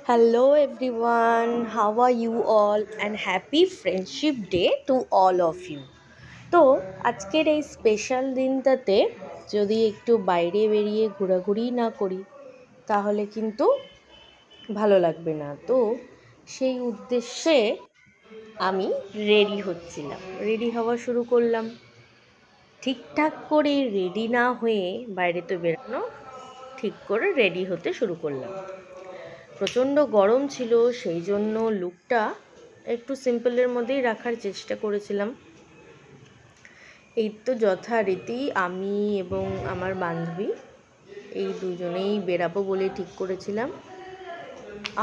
Hello everyone, how are you all and happy friendship day to all of you. তো আজকের এই special দিনটাতে যদি একটু বাইরে বেরিয়ে ঘোরাঘুরি না করি তাহলে কিন্তু ভালো লাগবে না। তো সেই উদ্দেশ্যে আমি রেডি হওয়া শুরু করলাম। ঠিকঠাক করে রেডি না হয়ে বাইরে তো বেরোনো, ঠিক করে রেডি হতে শুরু করলাম। প্রচণ্ড গরম ছিল, সেই জন্য লুকটা একটু সিম্পলের মধ্যেই রাখার চেষ্টা করেছিলাম। এই তো যথারীতি আমি এবং আমার বান্ধবী এই দুজনেই বেরাবো বলে ঠিক করেছিলাম।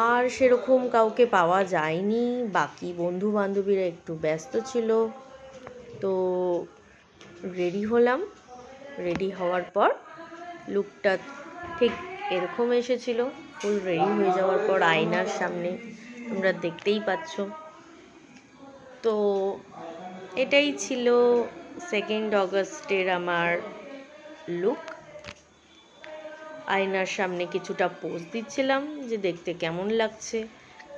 আর সেরকম কাউকে পাওয়া যায়নি, বাকি বন্ধু বান্ধবীরা একটু ব্যস্ত ছিল। তো রেডি হলাম। রেডি হওয়ার পর লুকটা ঠিক এরকম এসেছিল। ফুল রেডি হয়ে যাওয়ার পর আয়নার সামনে তোমরা দেখতেই পাচ্ছ। তো এটাই ছিল 2nd অগস্টের আমার লুক। আয়নার সামনে কিছুটা পোজ দিচ্ছিলাম যে দেখতে কেমন লাগছে,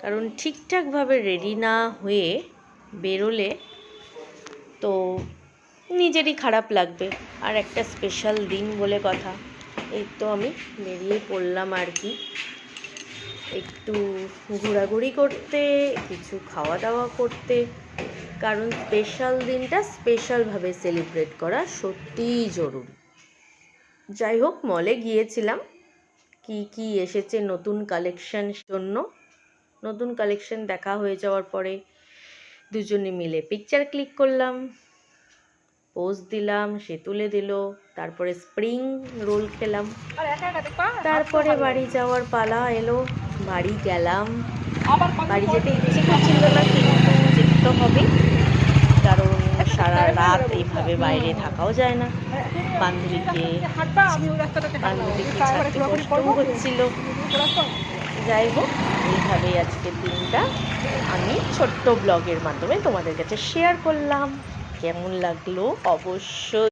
কারণ ঠিকঠাকভাবে রেডি না হয়ে বেরোলে তো নিজেরই খারাপ লাগবে। আর একটা স্পেশাল দিন বলে কথা। এই তো আমি বেরিয়ে পড়লাম আর কি, একটু ঘোরাঘুরি করতে, কিছু খাওয়া দাওয়া করতে, কারণ স্পেশাল দিনটা স্পেশালভাবে সেলিব্রেট করা সত্যিই জরুরি। যাই হোক, মলে গিয়েছিলাম। কি এসেছে নতুন কালেকশন জন্য, নতুন কালেকশন দেখা হয়ে যাওয়ার পরে দুজনে মিলে পিকচার ক্লিক করলাম, পোজ দিলাম, সে তুলে দিল, তারপরে স্প্রিং রোল খেলাম, তারপরে বাড়ি যাওয়ার পালা এলো। বাড়ি গেলাম। বাড়ি যেতে ইচ্ছে করছিল না, কিন্তু যেতে তো হবে, কারণ সারা রাত এইভাবে বাইরে থাকাও যায় না। বান্ধবীকে ছাড়তে কষ্টও হচ্ছিল। যাই হোক, এইভাবেই আজকের দিনটা আমি ছোট্ট ব্লগের মাধ্যমে তোমাদের কাছে শেয়ার করলাম। কেমন লাগলো অবশ্যই